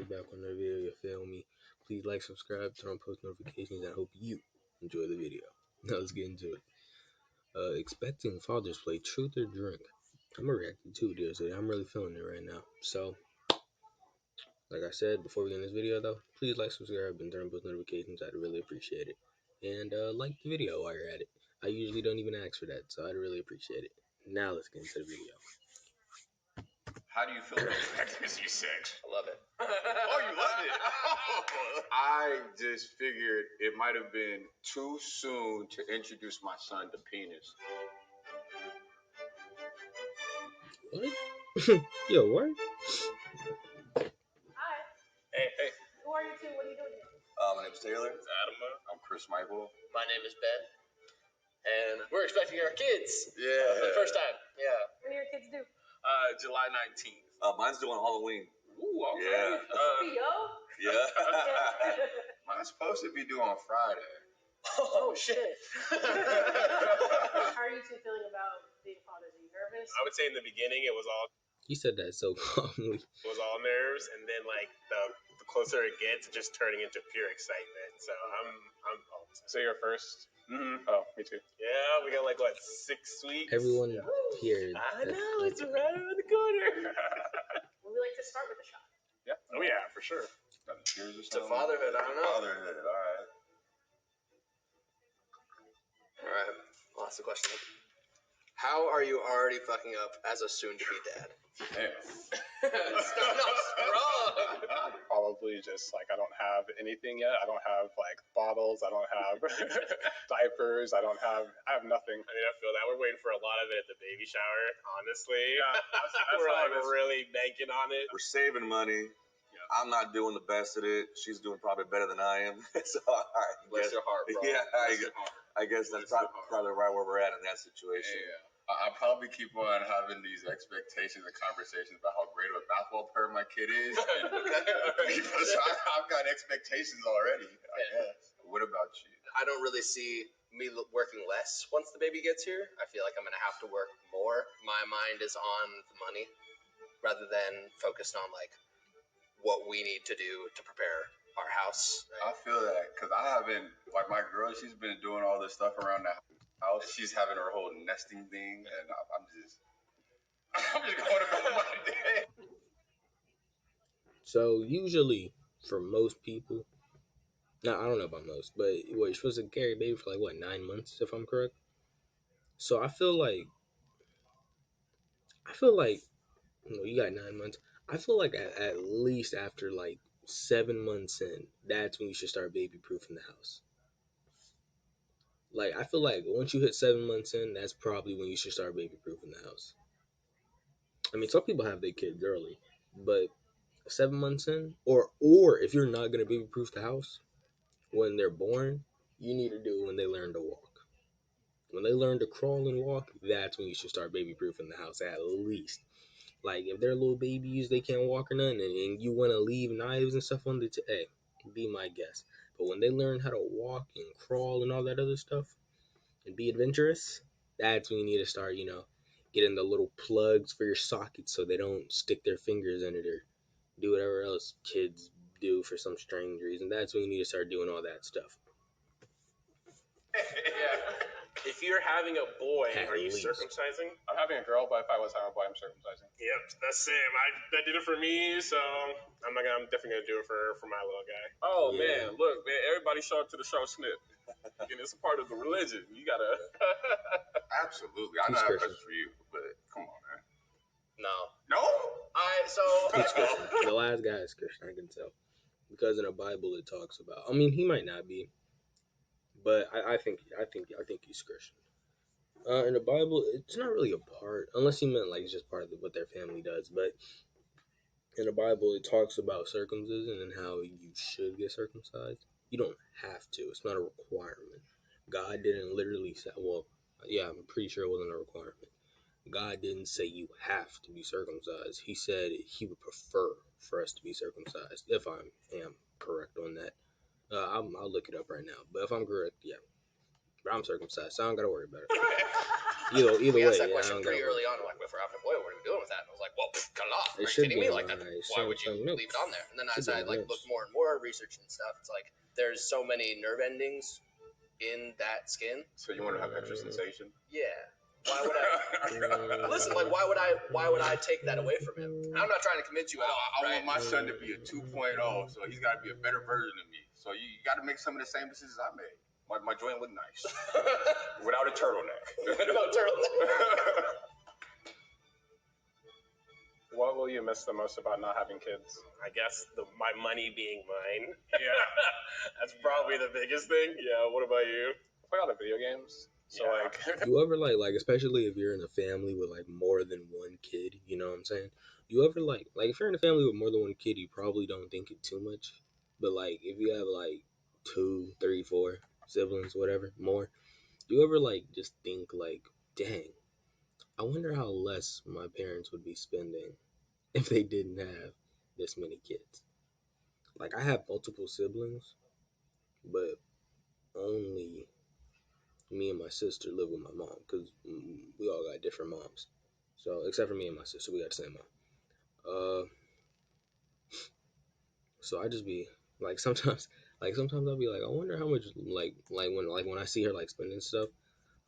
back on the video, you feel me? Please like, subscribe, turn on post notifications, and I hope you enjoy the video. Now let's get into it. Expecting Father's Play, Truth or Drink. I'm gonna react to 2 videos today. I'm really feeling it right now. So, like I said, before we get in this video though, please like, subscribe, and turn on post notifications. I'd really appreciate it. And like the video while you're at it. I usually don't even ask for that, so I'd really appreciate it. Now let's get into the video. How do you feel about pregnancy sex? I love it. Oh, you love it? I just figured it might have been too soon to introduce my son to penis. What? Yo, what? Hi. Hey. Who are you two? What are you doing here? My name's Taylor. It's Adam. I'm Chris Michael. My name is Ben. And we're expecting our kids. Yeah. For the first time. Yeah. What do your kids do? July 19th. Mine's doing Halloween. Ooh, okay. Yeah. Yo. Yeah. Mine's supposed to be due on Friday. Oh, shit. How are you two feeling about being fathers? Are you nervous? I would say in the beginning it was all He said that so calmly. nerves, and then like the closer it gets, just turning into pure excitement. So I'm So you're first? mm-hmm. Oh, me too. Yeah, we got like what 6 weeks. Everyone here. I know it's right around the corner. Would we like to start with a shot? Yeah. Oh yeah, for sure. Got cheers or To something? fatherhood, I don't know. Fatherhood, all right. All right. I'll ask the question. How are you already fucking up as a soon-to-be dad? Damn. Starting off strong. Probably just like I don't have anything yet. I don't have like bottles. I don't have diapers. I have nothing. I mean, I feel that we're waiting for a lot of it at the baby shower. Honestly, that's we're how like it is. really banking on it. We're saving money. I'm not doing the best at it. She's doing probably better than I am. So, Bless your heart, bro. Yeah, Bless your heart. I guess that's probably right where we're at in that situation. Yeah. I probably keep on having these expectations and conversations about how great of a basketball player my kid is. Because I've got expectations already, I guess. What about you? I don't really see me working less once the baby gets here. I feel like I'm going to have to work more. My mind is on the money rather than focused on like what we need to do to prepare our house. I feel that because I haven't, like my girl, she's been doing all this stuff around the house. She's having her whole nesting thing, and I'm just going about my day. So usually for most people, now I don't know about most, but you're supposed to carry a baby for like what, 9 months if I'm correct. So I feel like you got 9 months. I feel like at least after like 7 months in, that's when you should start baby proofing the house. Like I feel like once you hit 7 months in, that's probably when you should start baby proofing the house. I mean, some people have their kids early, but 7 months in, or if you're not gonna baby proof the house when they're born, you need to do it when they learn to walk. When they learn to crawl and walk, that's when you should start baby proofing the house at least. Like if they're little babies, they can't walk or nothing, and you want to leave knives and stuff on the hey, be my guest. But when they learn how to walk and crawl and all that other stuff, and be adventurous, that's when you need to start, getting the little plugs for your sockets so they don't stick their fingers in it or do whatever else kids do for some strange reason. That's when you need to start doing all that stuff. Yeah. If you're having a boy, At are you least. circumcising? I'm having a girl, but if I was having a boy, I'm circumcising. Yep, that's same. That did it for me, so I'm definitely gonna do it for my little guy. Oh Yeah. man, look, man, everybody show up to the show snip. And it's a part of the religion. You gotta Absolutely. I know He's that's Christian. for you, but come on, man. No. No? He's Christian. The last guy is Christian, I can tell, because in the Bible it talks about. I mean, he might not be, but I think he's Christian. In the Bible, it's not really a part, unless he meant like it's just part of what their family does. But in the Bible, it talks about circumcision and how you should get circumcised. You don't have to. It's not a requirement. God didn't literally say, well, yeah, I'm pretty sure it wasn't a requirement. God didn't say you have to be circumcised. He said he would prefer for us to be circumcised, if I am correct on that. I'll look it up right now. But if I'm correct, yeah. But I'm circumcised, so I don't got to worry about it. Either We way, asked that yeah, I question don't pretty got early on. Like, if we're having a boy, what are we doing with that? And I was like, well, cut it off. It Are you should kidding be me? Like, that, nice. why would you Some milk. leave it on there? And then Should as be I like nice. looked more and more, research and stuff, it's like there's so many nerve endings in that skin. So you want to have extra sensation? Yeah. Why would I? Listen, like, why would I take that away from him? I'm not trying to convince you at all. I right? want my son to be a 2.0, so he's got to be a better version of me. So you got to make some of the same decisions I made. My joint look nice without a turtleneck. No turtleneck. What will you miss the most about not having kids? I guess my money being mine. Yeah. That's probably the biggest thing. Yeah. What about you? I play a lot of video games, so Yeah. like You ever like especially if you're in a family with like more than one kid, you know what I'm saying? You ever like if you're in a family with more than one kid, you probably don't think it too much. But like if you have like 2, 3, 4 siblings, whatever, more, you ever like just think like, dang, I wonder how less my parents would be spending if they didn't have this many kids. Like I have multiple siblings, but only me and my sister live with my mom because we all got different moms. So except for me and my sister, we got the same mom. So I just be like sometimes I'll be like, I wonder how much when I see her like spending stuff,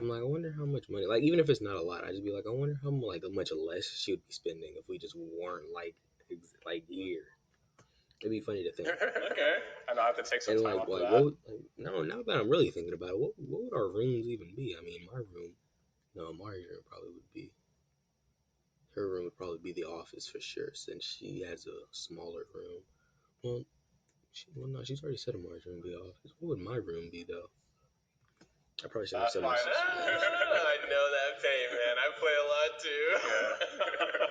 I'm like, I wonder how much money, like even if it's not a lot, I just be like, I wonder how much less she would be spending if we just weren't like here. It'd be funny to think. Okay. and I'll have to take some And time like off what of would, no, now that I'm really thinking about it, what would our rooms even be? I mean, Mari's room probably would be. Her room would probably be the office for sure, since she has a smaller room. Well, no, she's already said Amari's room would be the office. What would my room be though? I probably shouldn't have said my sister. I know that pain, man. I play a lot too.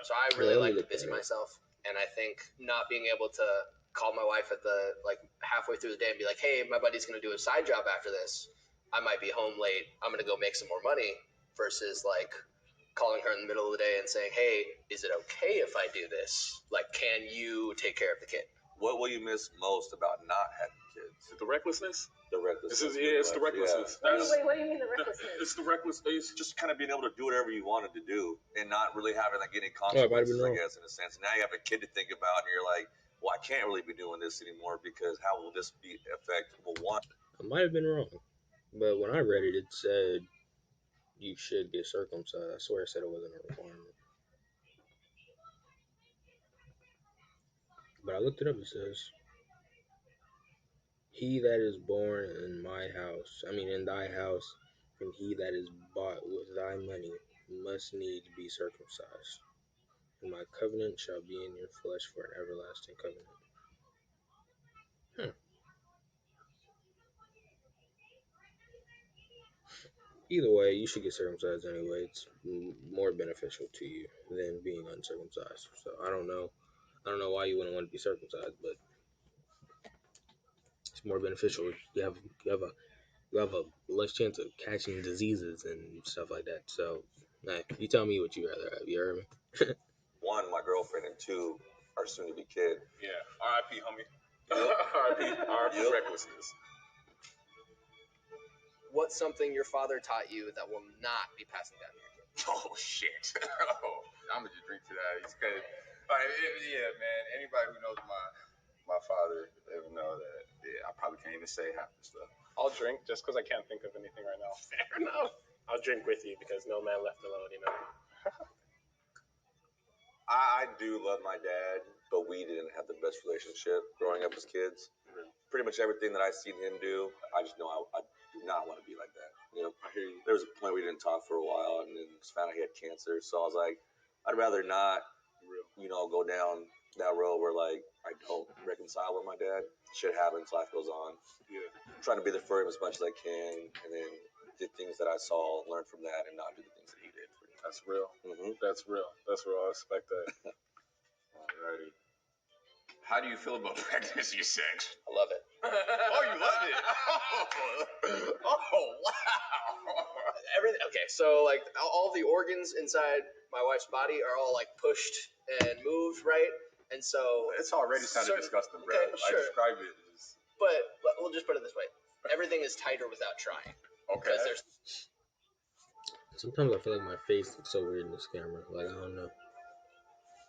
So I really Yeah, like I to busy get that. myself, and I think not being able to call my wife at the like halfway through the day and be like, "Hey, my buddy's gonna do a side job after this. I might be home late. I'm gonna go make some more money." Versus like calling her in the middle of the day and saying, "Hey, is it okay if I do this? Like, can you take care of the kid?" What will you miss most about not having kids? The recklessness. The recklessness. It's the recklessness. That's, What do you mean the recklessness? it's the reckless. It's Just kind of being able to do whatever you wanted to do and not really having like any Oh, it might have consequences, been I wrong. guess, in a sense. And now you have a kid to think about, and you're like, well, I can't really be doing this anymore because how will this affect? Well, one, I might have been wrong, but when I read it, it said you should get circumcised. I swear it said it wasn't a requirement. But I looked it up. It says, "He that is born in thy house, and he that is bought with thy money, must needs be circumcised. And my covenant shall be in your flesh for an everlasting covenant." Either way, you should get circumcised anyway. It's more beneficial to you than being uncircumcised. So I don't know why you wouldn't want to be circumcised, but it's more beneficial. You have a less chance of catching diseases and stuff like that. So, nah, you tell me what you rather have. You heard me? one, my girlfriend, and two, our soon-to-be kid. yeah. R.I.P. homie. R.I.P. Yep. recklessness. What's something your father taught you that will not be passing down to your kid? Oh shit! I'm gonna just drink to that. It's cause, yeah, man. Anybody who knows my father, they would know that. Yeah, I probably can't even say half the stuff. I'll drink just because I can't think of anything right now. Fair enough. I'll drink with you because no man left alone, you know. I do love my dad, but we didn't have the best relationship growing up as kids. Pretty much everything that I seen him do, I just know I do not want to be like that. You know, I hear you. there was a point we didn't talk for a while, and then just found out he had cancer. So I was like, I'd rather not, go down that road where like I don't reconcile with my dad. Shit happens, life goes on. Yeah. I'm trying to be there for him as much as I can, and then the things that I saw, learn from that, and not do the things that he did. That's real. Mm-hmm. That's real. That's real. I respect that. Alrighty. How do you feel about pregnancy sex? I love it. Oh, you love it. Oh, wow. Everything. Okay, so like all the organs inside my wife's body are all like pushed and moved, right? And so, It's already sounded So- disgusting, bro. okay, I sure. describe it as but we'll just put it this way: everything is tighter without trying okay. because there's Sometimes I feel like my face looks so weird in this camera. Like, I don't know.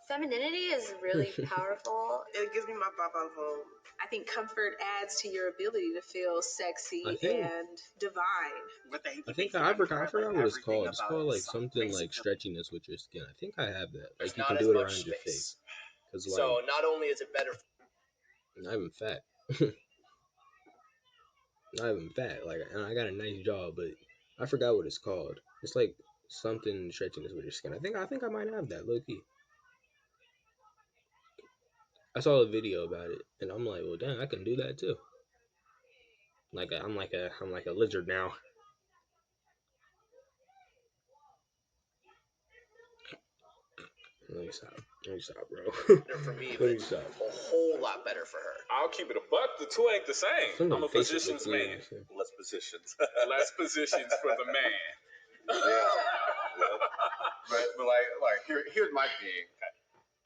Femininity is really powerful. It gives me my papa vote. I think comfort adds to your ability to feel sexy I think- and divine. I think I forgot what it's called. It's called like something like stretchiness with your skin. I think I have that. There's Like you not can as do it much around your space. face. Cause like, So not only is it better not even fat. Not even fat. Like, and I got a nice jaw, but I forgot what it's called. It's like something stretchiness with your skin. I think I might have that, low key. I saw a video about it, and I'm like, well, damn, I can do that too. Like, I'm like a lizard now. Let me stop, bro. for me, Let me but stop. a whole lot better for her. I'll keep it a buck. The two ain't the same. Somebody I'm a face it positions look man. weird. Less positions. Less positions for the man. But like here's my thing.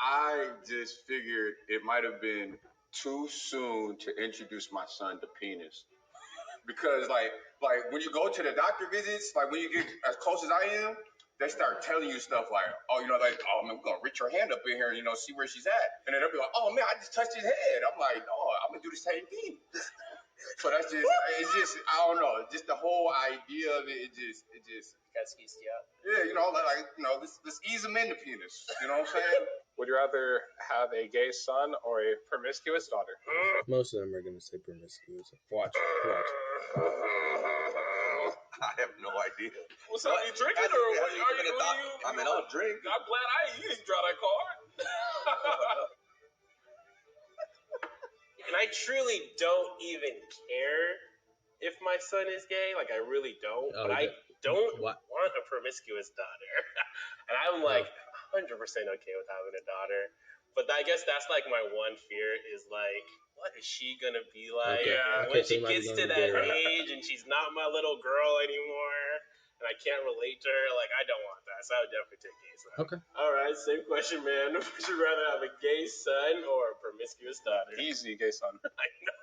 I just figured it might have been too soon to introduce my son to penis. Because like when you go to the doctor visits, like when you get as close as I am, they start telling you stuff like, oh, you know, like, oh man, we're gonna reach your hand up in here and, you know, see where she's at. And then they'll be like, oh man, I just touched his head. I'm like, no, I'm gonna do the same thing. So that's just, it's just, I don't know, just the whole idea of it, it just Got skeezed you out. yeah, you know, like you know, let's ease them into penis. You know what I'm saying? Would you rather have a gay son or a promiscuous daughter? Most of them are gonna say promiscuous. Watch. I have no idea. What's up? You drinking or what are you? I mean, I'll drink. I'm glad I ain't used to draw that card. And I truly don't even care if my son is gay. Like, I really don't. Oh, but I yeah. don't What? want a promiscuous daughter. And I'm like 100% okay with having a daughter. But I guess that's like my one fear is like, what is she going to be like Okay. when Okay, she so gets you to might be that gay, right? age and she's not my little girl anymore and I can't relate to her? Like, I don't want that. So I would definitely take gay son. Okay. All right, same question, man. Would you rather have a gay son or a promiscuous daughter? Easy, gay son. I know.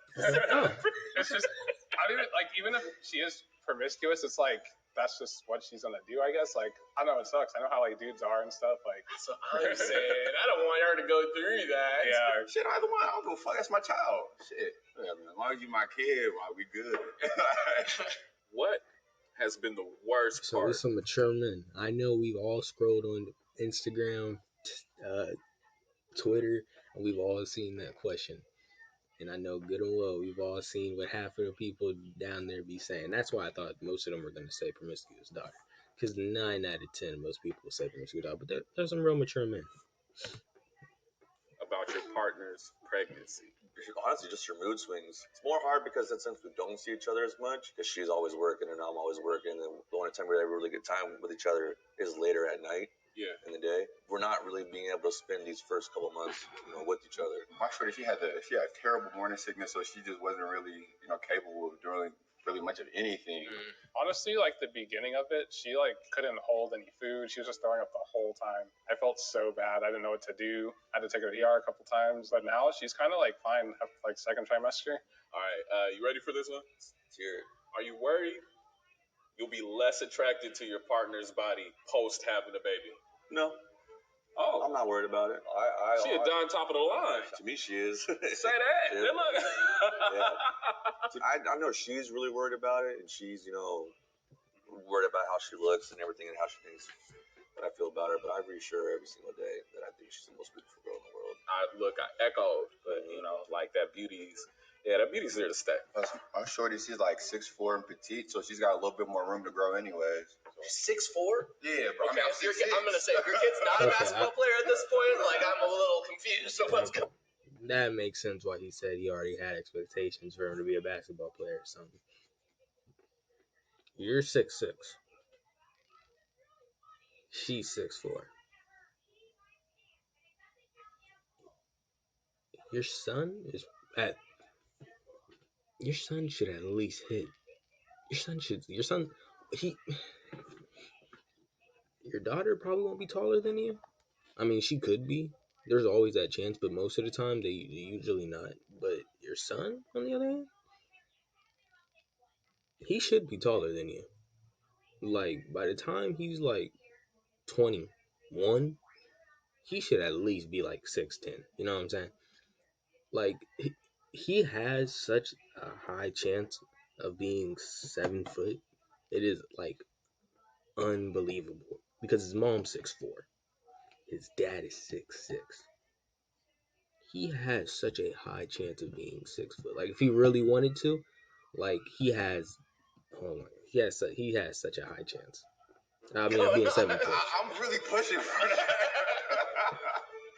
Oh. It's just, I don't even, like, even if she is promiscuous, it's like, that's just what she's gonna do, I guess. Like, I know it sucks. I know how, like, dudes are and stuff. Like, So I'm saying, I don't want her to go through that. yeah. Shit, either one, I don't give a fuck. That's my child. Shit, yeah, man, as long as you my kid, well, we good. What has been the worst So part? we're some mature men. I know we've all scrolled on Instagram, Twitter, and we've all seen that question. And I know good and well we've all seen what half of the people down there be saying. That's why I thought most of them were going to say promiscuous daughter. Because 9 out of 10, most people say promiscuous daughter. But there's some real mature men. About your partner's pregnancy. Honestly, just your mood swings. It's more hard because since we don't see each other as much, because she's always working and I'm always working, and the only time we ever really get time with each other is later at night. Yeah. In the day, we're not really being able to spend these first couple months, with each other. My shorty, she had terrible morning sickness, so she just wasn't really, capable of doing really much of anything. Honestly, like, the beginning of it, she, like, couldn't hold any food. She was just throwing up the whole time. I felt so bad. I didn't know what to do. I had to take her to the ER a couple times. But now she's kind of, like, fine, like, second trimester. All right. You ready for this one? Let's hear it. Are you worried you'll be less attracted to your partner's body post having a baby? No, Oh, I'm not worried about it. she a Don top of the line. To me, she is. Say that. Yeah. Then look. I know she's really worried about it, and she's, worried about how she looks and everything and how she thinks that I feel about her. But I reassure her every single day that I think she's the most beautiful girl in the world. I echoed, but like that beauty's here to stay. My shorty, she's like 6'4" and petite, so she's got a little bit more room to grow anyways. 6'4"? Yeah, bro. Okay, I'm I'm gonna say if your kid's not a Okay, basketball player at this point, like I'm a little confused. So what's going? That makes sense why he said he already had expectations for him to be a basketball player or something. You're 6'6". She's 6'4". Your son should at least hit. Your daughter probably won't be taller than you. I mean, she could be. There's always that chance, but most of the time they usually not. But your son, on the other hand, he should be taller than you. like by the time he's like 21, he should at least be like 6'10". You know what I'm saying? Like he has such a high chance of being 7 foot. It is like unbelievable because his mom's 6'4". His dad is 6'6". He has such a high chance of being 6 foot. Like if he really wanted to, like he has, oh my, he has such a high chance. I mean, of being 7 foot. I'm really pushing for that.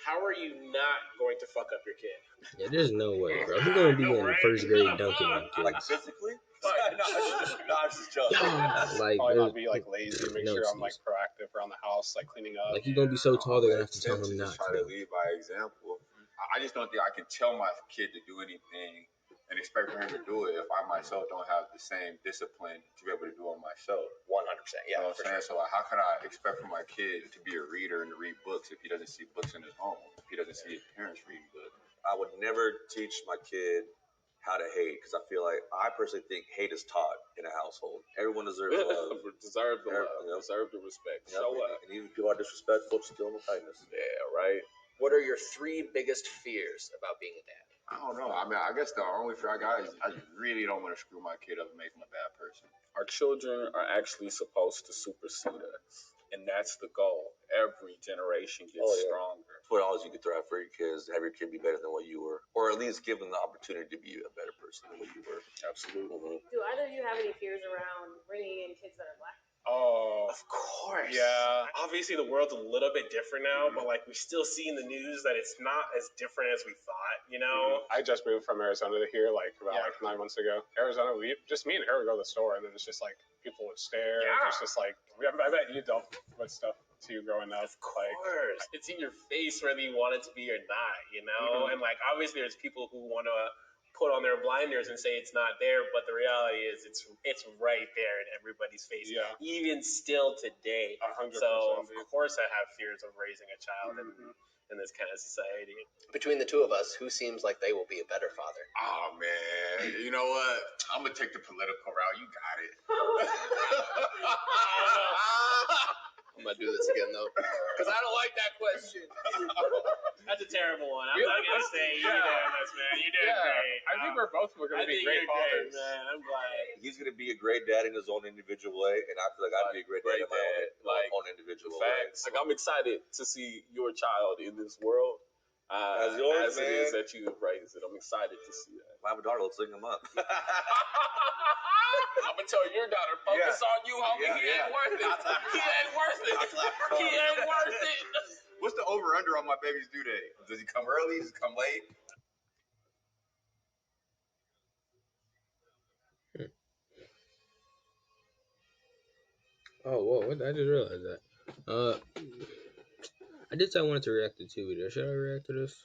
How are you not going to fuck up your kid? Yeah, there's no way, bro. He's gonna be in first grade dunking on Like kids. physically? Like, no, I was just joking. Like, Probably not be like lazy, make no sure I'm like excuse. proactive around the house, like cleaning up. Like he's gonna be so tall they're gonna have to tell To him just not try to. to lead by example. I just don't think I can tell my kid to do anything and expect for him to do it if I myself don't have the same discipline to be able to do it myself. 100%. You Yeah, know what for I'm saying? sure. So like, how can I expect for my kid to be a reader and to read books if he doesn't see books in his home? If he doesn't see his parents reading books? I would never teach my kid how to hate because I feel like I personally think hate is taught in a household. Everyone deserves love. Deserve the love. Yep. Deserve the respect. Yep, Show up. and even if people are disrespectful, just give them kindness. Yeah, right. What are your 3 biggest fears about being a dad? I don't know. I mean, I guess the only fear I got is I really don't want to screw my kid up and make him a bad person. Our children are actually supposed to supersede us, and that's the goal. Every generation gets stronger. That's what all you could throw out for your kids, have your kid be better than what you were, or at least give them the opportunity to be a better person than what you were. Absolutely. Do either of you have any fears around bringing in kids that are black? Oh, Of course. yeah. Obviously, the world's a little bit different now, but like we still see in the news that it's not as different as we thought. You know? I just moved from Arizona to here like about Yeah. like 9 months ago. Arizona, just me and her would go to the store, and then it's just like people would stare. Yeah. It's just like I bet you dealt with stuff too growing up. Of course. It's in your face whether you want it to be or not, you know? And like obviously there's people who want to put on their blinders and say it's not there, but the reality is it's right there in everybody's face. Yeah. Even still today. 100%. So of dude. course I have fears of raising a child in this kind of society. Between the two of us, who seems like they will be a better father? Oh man, you know what? I'm gonna take the political route. You got it. I'm gonna do this again though, because I don't like that question. That's a terrible one. I'm not gonna say you're unanimous, man. You're doing great. I think we're both going to be great fathers. man. I'm glad. He's going to be a great dad in his own individual way, and I feel like I'd be a great dad in my own individual Facts. way. Like I'm excited to see your child in this world. As yours, as it is man. that you have raised it. I'm excited to see that. I have a daughter, let's link him up. I'm gonna tell your daughter, focus on you, homie. Yeah, He ain't worth it. He ain't worth it. He ain't worth it. What's the over under on my baby's due date? Does he come early? Does he come late? Oh, whoa! I just realized that. I did say I wanted to react to 2 videos. Should I react to this?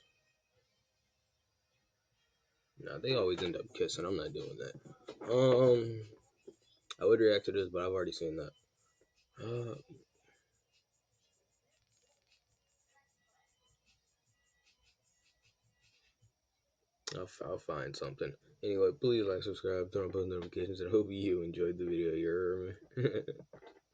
Nah, they always end up kissing. I'm not doing that. I would react to this, but I've already seen that. I'll find something. Anyway, please like, subscribe, turn on post notifications, and I hope you enjoyed the video. You're